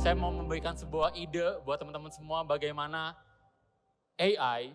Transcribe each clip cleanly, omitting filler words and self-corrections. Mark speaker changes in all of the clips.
Speaker 1: Saya mau memberikan sebuah ide buat teman-teman semua bagaimana AI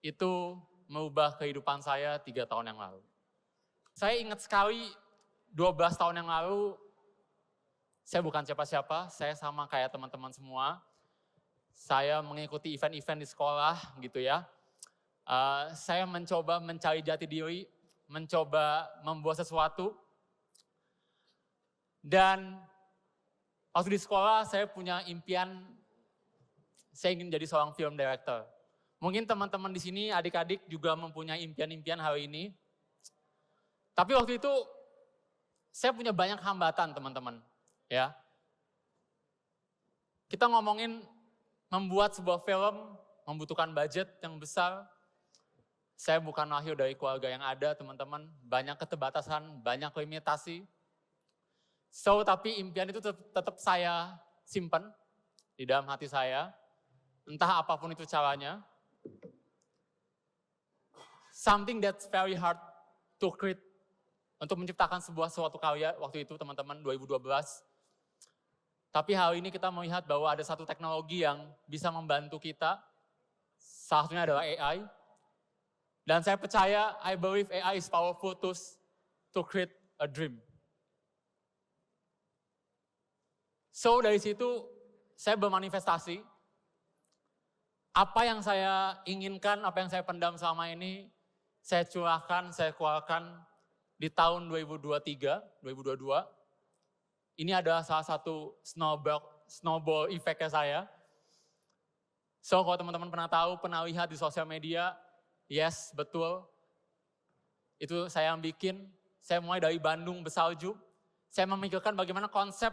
Speaker 1: itu mengubah kehidupan saya 3 tahun yang lalu. Saya ingat sekali 12 tahun yang lalu, saya bukan siapa-siapa, saya sama kayak teman-teman semua. Saya mengikuti event-event di sekolah gitu ya. Saya mencoba mencari jati diri, mencoba membuat sesuatu. Dan waktu di sekolah saya punya impian, saya ingin jadi seorang film director. Mungkin teman-teman di sini, adik-adik juga mempunyai impian-impian hari ini. Tapi waktu itu saya punya banyak hambatan teman-teman. Ya. Kita ngomongin membuat sebuah film membutuhkan budget yang besar. Saya bukan lahir dari keluarga yang ada teman-teman. Banyak keterbatasan, banyak limitasi. Tapi impian itu tetap saya simpan di dalam hati saya. Entah apapun itu caranya. Something that's very hard to create. Untuk menciptakan suatu karya waktu itu teman-teman 2012. Tapi hari ini kita melihat bahwa ada satu teknologi yang bisa membantu kita. Salah satunya adalah AI. Dan saya percaya, I believe AI is powerful tools to create a dream. Dari situ saya bermanifestasi. Apa yang saya inginkan, apa yang saya pendam selama ini, saya curahkan, saya keluarkan di tahun 2023, 2022. Ini adalah salah satu snowball effect-nya saya. Kalau teman-teman pernah tahu, pernah lihat di sosial media, yes, betul. Itu saya yang bikin. Saya mulai dari Bandung bersalju. Saya memikirkan bagaimana konsep,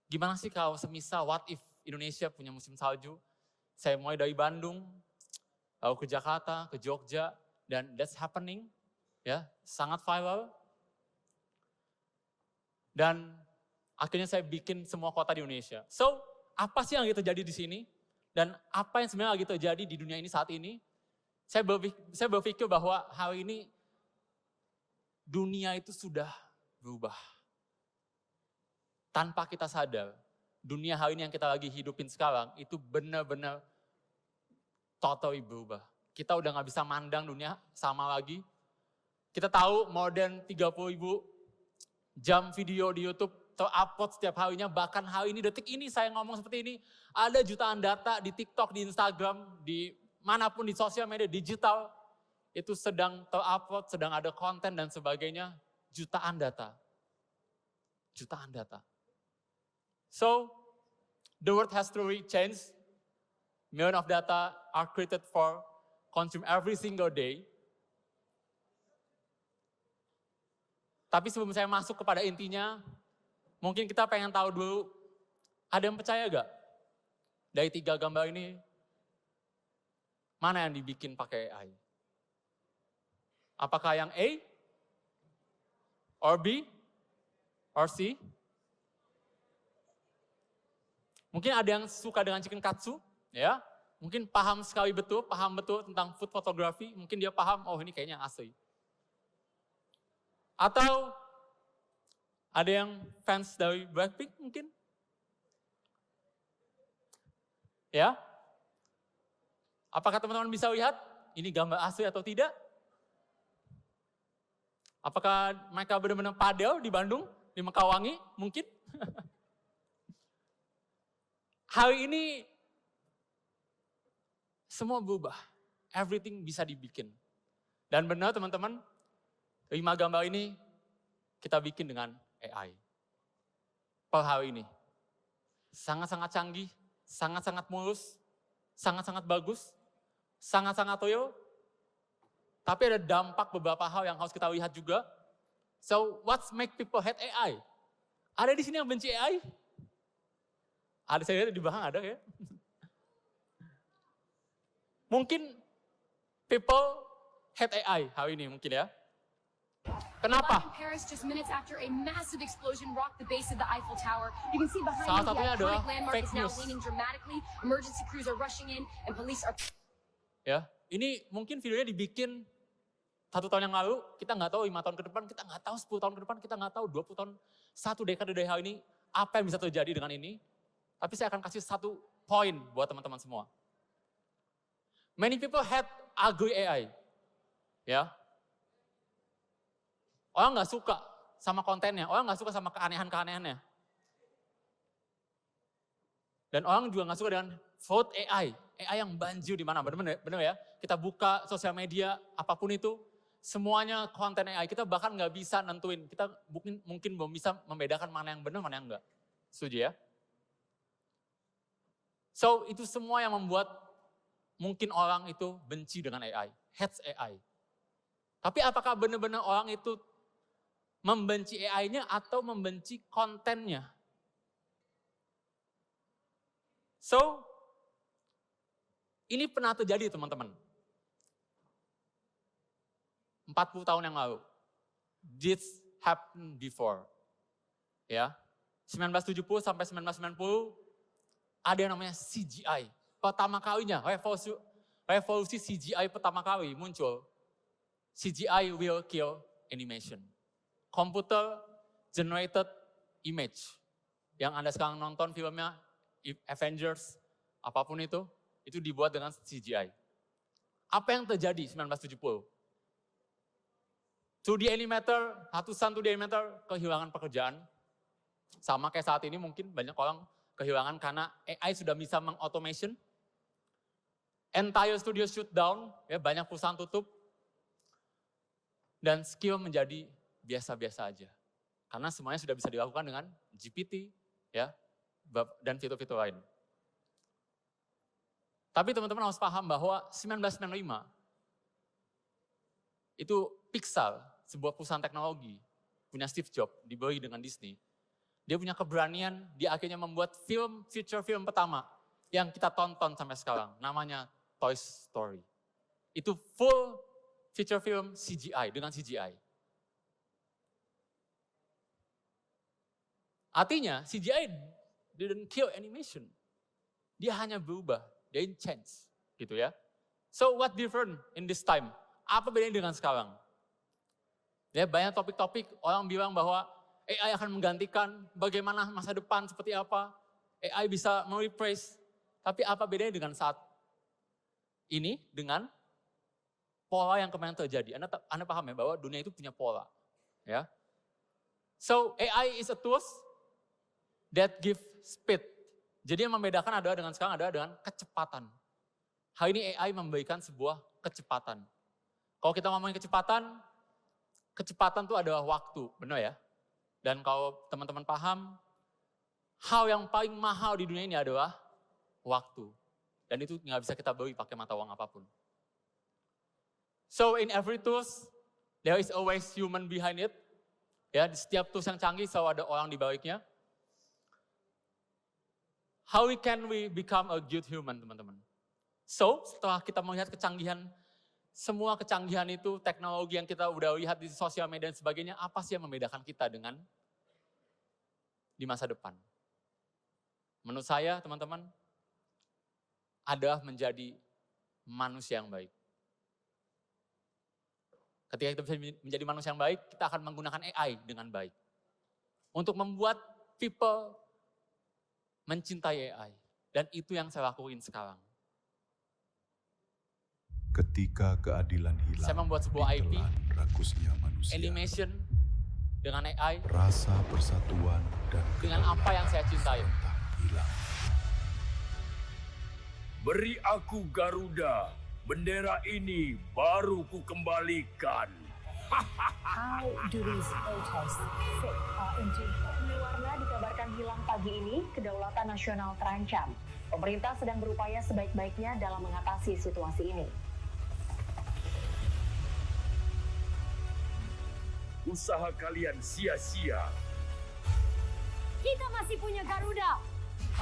Speaker 1: gimana sih kalau semisal what if Indonesia punya musim salju. Saya mulai dari Bandung, lalu ke Jakarta, ke Jogja, dan that's happening. Ya, sangat viral. Dan akhirnya saya bikin semua kota di Indonesia. Apa sih yang lagi terjadi di sini? Dan apa yang sebenarnya lagi terjadi di dunia ini saat ini? Saya berpikir bahwa hari ini dunia itu sudah berubah. Tanpa kita sadar, dunia hari ini yang kita lagi hidupin sekarang itu benar-benar totally berubah. Kita udah gak bisa mandang dunia sama lagi. Kita tahu more than 30.000 jam video di YouTube terupload setiap harinya. Bahkan hari ini, detik ini saya ngomong seperti ini, ada jutaan data di TikTok, di Instagram, di manapun di sosial media digital. Itu sedang terupload, sedang ada konten dan sebagainya. Jutaan data. Jutaan data. The world has truly changed. Millions of data are created for consume every single day. Tapi sebelum saya masuk kepada intinya, mungkin kita pengen tahu dulu, ada yang percaya gak? Dari 3 gambar ini, mana yang dibikin pakai AI? Apakah yang A, or B, or C? Mungkin ada yang suka dengan chicken katsu, ya. Mungkin paham betul tentang food photography. Mungkin dia paham, oh ini kayaknya asli. Atau ada yang fans dari Blackpink mungkin? Ya? Apakah teman-teman bisa lihat ini gambar asli atau tidak? Apakah mereka benar-benar padel di Bandung, di Mekawangi? Mungkin. Hari ini semua berubah. Everything bisa dibikin. Dan benar teman-teman, 5 gambar ini kita bikin dengan AI. Per hari ini. Sangat-sangat canggih, sangat-sangat mulus, sangat-sangat bagus, sangat-sangat real. Tapi ada dampak beberapa hal yang harus kita lihat juga. What make people hate AI? Ada di sini yang benci AI? Ada, saya lihat di belakang ada ya. Mungkin people hate AI hari ini mungkin ya. Kenapa? Salah satunya adalah fake news. Ya, ini mungkin videonya dibikin 1 tahun yang lalu, kita nggak tahu 5 tahun ke depan, kita nggak tahu 10 tahun ke depan, kita nggak tahu 20 tahun, 1 dekade dari hal ini, apa yang bisa terjadi dengan ini. Tapi saya akan kasih satu poin buat teman-teman semua. Many people had ugly AI. Ya. Orang nggak suka sama kontennya, orang nggak suka sama keanehan-keanehannya. Dan orang juga nggak suka dengan fraud AI yang banjir di mana, benar ya. Kita buka sosial media, apapun itu, semuanya konten AI. Kita bahkan nggak bisa nentuin, kita mungkin belum bisa membedakan mana yang benar, mana yang enggak. Setuju ya? So itu semua yang membuat mungkin orang itu benci dengan AI, hates AI. Tapi apakah benar-benar orang itu membenci AI-nya atau membenci kontennya? So, ini pernah terjadi teman-teman. 40 tahun yang lalu. This happened before. Ya. 1970 sampai 1990 ada yang namanya CGI. Pertama kalinya revolusi CGI pertama kali muncul. CGI will kill animation. Computer generated image. Yang Anda sekarang nonton filmnya Avengers, apapun itu dibuat dengan CGI. Apa yang terjadi 1970? 2D animator, ratusan 2D animator kehilangan pekerjaan. Sama kayak saat ini mungkin banyak orang kehilangan karena AI sudah bisa mengautomation. Entire studio shut down, ya banyak perusahaan tutup. Dan skill menjadi biasa-biasa aja. Karena semuanya sudah bisa dilakukan dengan GPT, ya, dan fitur-fitur lain. Tapi teman-teman harus paham bahwa 1995 itu Pixar, sebuah perusahaan teknologi, punya Steve Jobs, dibeli dengan Disney. Dia punya keberanian, dia akhirnya membuat feature film pertama yang kita tonton sampai sekarang, namanya Toy Story. Itu full feature film CGI, dengan CGI. Artinya CGI didn't kill animation. Dia hanya berubah, dia change, gitu ya. So what different in this time? Apa bedanya dengan sekarang? Ya, banyak topik-topik orang bilang bahwa AI akan menggantikan bagaimana masa depan seperti apa. AI bisa mereplace. Tapi apa bedanya dengan saat ini dengan pola yang kemarin terjadi? Anda paham ya bahwa dunia itu punya pola, ya. So AI is a tools that give speed. Jadi yang membedakan adalah dengan sekarang adalah dengan kecepatan. Hari ini AI memberikan sebuah kecepatan. Kalau kita ngomongin kecepatan itu adalah waktu, benar ya? Dan kalau teman-teman paham, hal yang paling mahal di dunia ini adalah waktu. Dan itu nggak bisa kita beli pakai mata uang apapun. So in every tools, there is always human behind it. Ya, di setiap tools yang canggih selalu ada orang di baliknya. How can we become a good human, teman-teman? So, setelah kita melihat semua kecanggihan itu, teknologi yang kita udah lihat di sosial media dan sebagainya, apa sih yang membedakan kita dengan di masa depan? Menurut saya, teman-teman, adalah menjadi manusia yang baik. Ketika kita bisa menjadi manusia yang baik, kita akan menggunakan AI dengan baik. Untuk membuat people mencintai AI. Dan itu yang saya lakuin sekarang.
Speaker 2: Ketika keadilan hilang,
Speaker 1: Saya membuut sebuah IP,
Speaker 2: rakusnya manusia,
Speaker 1: animation dengan AI,
Speaker 2: rasa persatuan dan
Speaker 1: dengan apa yang saya cintai.
Speaker 2: Hilang.
Speaker 3: Beri aku Garuda, bendera ini baru ku kembalikan.
Speaker 4: How do these protests fit into? New Warna dikabarkan hilang pagi ini, kedaulatan nasional terancam. Pemerintah sedang berupaya sebaik-baiknya dalam mengatasi situasi ini.
Speaker 3: Usaha kalian sia-sia.
Speaker 5: Kita masih punya Garuda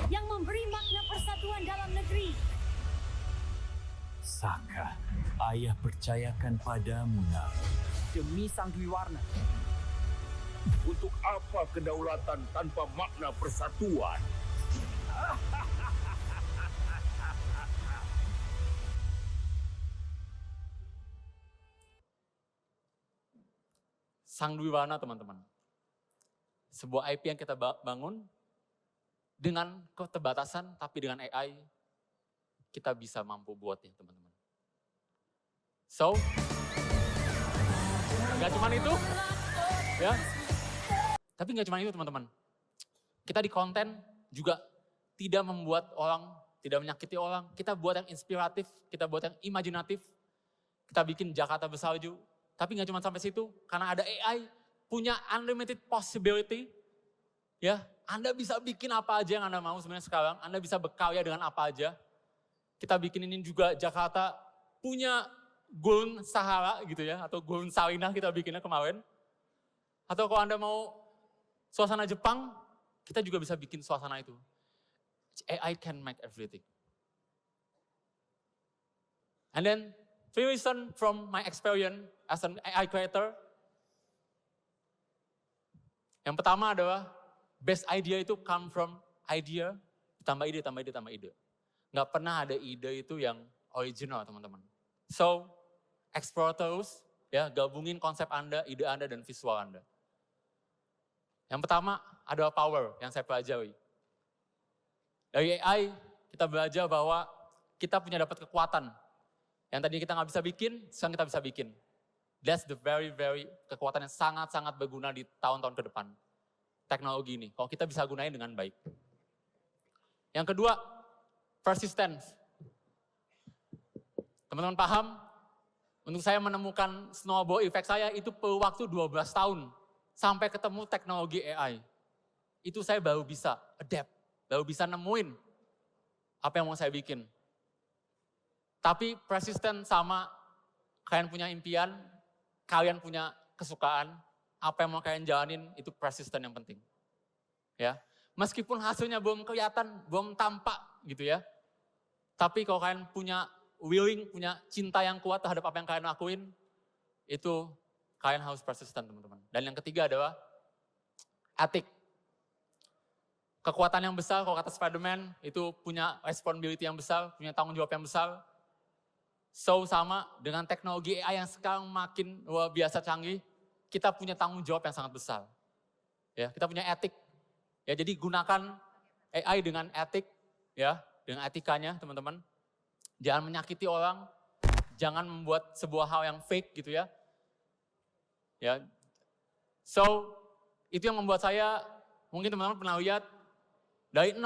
Speaker 5: yang memberi makna persatuan dalam negeri.
Speaker 6: Saka, ayah percayakan padamu, nak.
Speaker 7: Demi Sang Dwi Warna.
Speaker 3: Untuk apa kedaulatan tanpa makna persatuan?
Speaker 1: Sang Dwi Warna, teman-teman. Sebuah IP yang kita bangun dengan keterbatasan, tapi dengan AI, kita bisa mampu buatnya teman-teman. So, nggak cuma itu, ya. Tapi nggak cuma itu teman-teman. Kita di konten juga tidak membuat orang, tidak menyakiti orang. Kita buat yang inspiratif, kita buat yang imajinatif. Kita bikin Jakarta bersalju. Tapi nggak cuma sampai situ, karena ada AI, punya unlimited possibility. Ya, Anda bisa bikin apa aja yang Anda mau sebenarnya sekarang. Anda bisa berkarya dengan apa aja. Kita bikin ini juga Jakarta punya Gurun Sahara gitu ya, atau Gurun Sarinah kita bikinnya kemarin. Atau kalau Anda mau suasana Jepang, kita juga bisa bikin suasana itu. AI can make everything. And then, 3 reasons from my experience as an AI creator. Yang pertama adalah, best idea itu come from idea, tambah ide, tambah ide, tambah ide. Nggak pernah ada ide itu yang original teman-teman. So, explore terus, ya, gabungin konsep Anda, ide Anda, dan visual Anda. Yang pertama adalah power yang saya pelajari. Dari AI kita belajar bahwa kita punya dapat kekuatan. Yang tadinya kita nggak bisa bikin, sekarang kita bisa bikin. That's the very kekuatan yang sangat-sangat berguna di tahun-tahun ke depan. Teknologi ini, kalau kita bisa gunain dengan baik. Yang kedua, persistence. Teman-teman paham? Untuk saya menemukan snowball effect saya itu perlu waktu 12 tahun. Sampai ketemu teknologi AI. Itu saya baru bisa adapt, baru bisa nemuin apa yang mau saya bikin. Tapi persisten sama kalian punya impian, kalian punya kesukaan, apa yang mau kalian jalanin itu persisten yang penting. Ya, meskipun hasilnya belum kelihatan, belum tampak gitu ya. Tapi kalau kalian punya willing, punya cinta yang kuat terhadap apa yang kalian lakuin, itu kalian harus persisten teman-teman. Dan yang ketiga adalah etik. Kekuatan yang besar, kalau kata Spider-Man, itu punya responsibility yang besar, punya tanggung jawab yang besar. So sama dengan teknologi AI yang sekarang makin luar biasa canggih, kita punya tanggung jawab yang sangat besar. Ya, kita punya etik. Ya, jadi gunakan AI dengan etik, ya, dengan etikanya teman-teman. Jangan menyakiti orang, jangan membuat sebuah hal yang fake gitu ya. Ya, so itu yang membuat saya, mungkin teman-teman pernah lihat, dari 0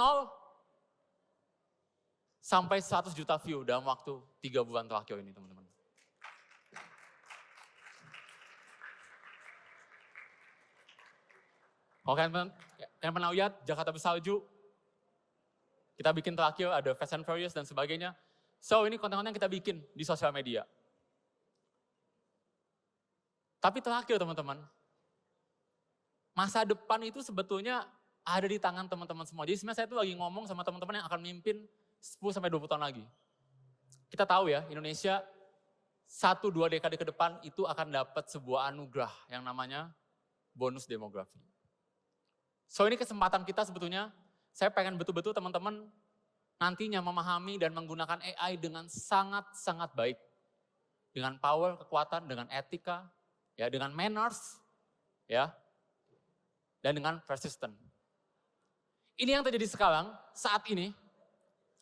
Speaker 1: sampai 100 juta view dalam waktu 3 bulan terakhir ini teman-teman. Kalau kalian pernah lihat Jakarta bersalju, kita bikin terakhir ada Fast and Furious dan sebagainya. So ini konten-konten yang kita bikin di sosial media. Tapi terakhir teman-teman, masa depan itu sebetulnya ada di tangan teman-teman semua. Jadi sebenarnya saya tuh lagi ngomong sama teman-teman yang akan mimpin 10-20 tahun lagi. Kita tahu ya, Indonesia 1-2 dekade ke depan itu akan dapat sebuah anugerah yang namanya bonus demografi. So ini kesempatan kita sebetulnya, saya pengen betul-betul teman-teman nantinya memahami dan menggunakan AI dengan sangat-sangat baik. Dengan power, kekuatan, dengan etika, ya, dengan manners, ya, dan dengan persistent. Ini yang terjadi sekarang, saat ini,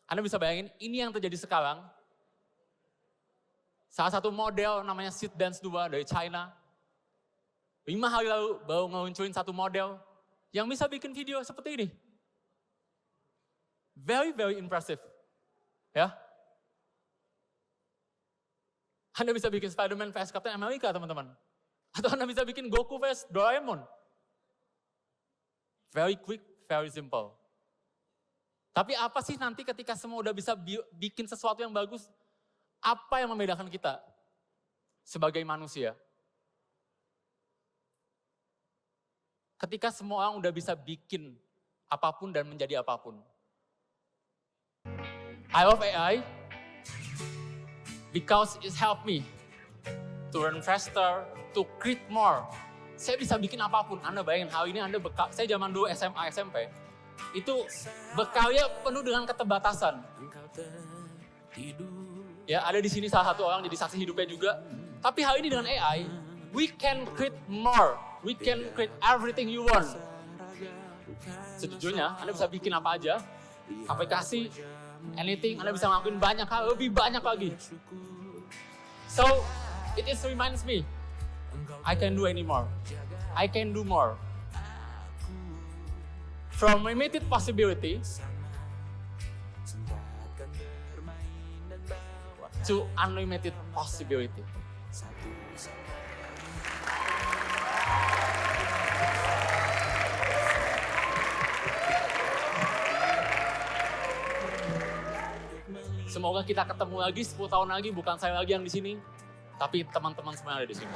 Speaker 1: Anda bisa bayangin, ini yang terjadi sekarang. Salah satu model namanya Seedance 2 dari China. 5 hari lalu baru ngeluncurin satu model yang bisa bikin video seperti ini. Very impressive. Ya. Anda bisa bikin Spider-Man vs Captain America, teman-teman. Atau Anda bisa bikin Goku vs Doraemon. Very quick, very simple. Tapi apa sih nanti ketika semua udah bisa bikin sesuatu yang bagus, apa yang membedakan kita sebagai manusia? Ketika semua orang udah bisa bikin apapun dan menjadi apapun. I love AI because it helped me to learn faster, to create more. Saya bisa bikin apapun. Anda bayangin hal ini, saya zaman dulu SMA, SMP, itu berkarya penuh dengan keterbatasan. Ya, ada di sini salah satu orang jadi saksi hidupnya juga. Tapi hal ini dengan AI, we can create more. We can create everything you want. Sejujurnya, Anda bisa bikin apa aja, aplikasi, anything, Anda bisa ngelakuin banyak hal, lebih banyak lagi. So, it is reminds me, I can do anymore. I can do more. From limited possibility to unlimited possibility. Semoga kita ketemu lagi 10 tahun lagi, bukan saya lagi yang di sini, tapi teman-teman semua yang ada di sini.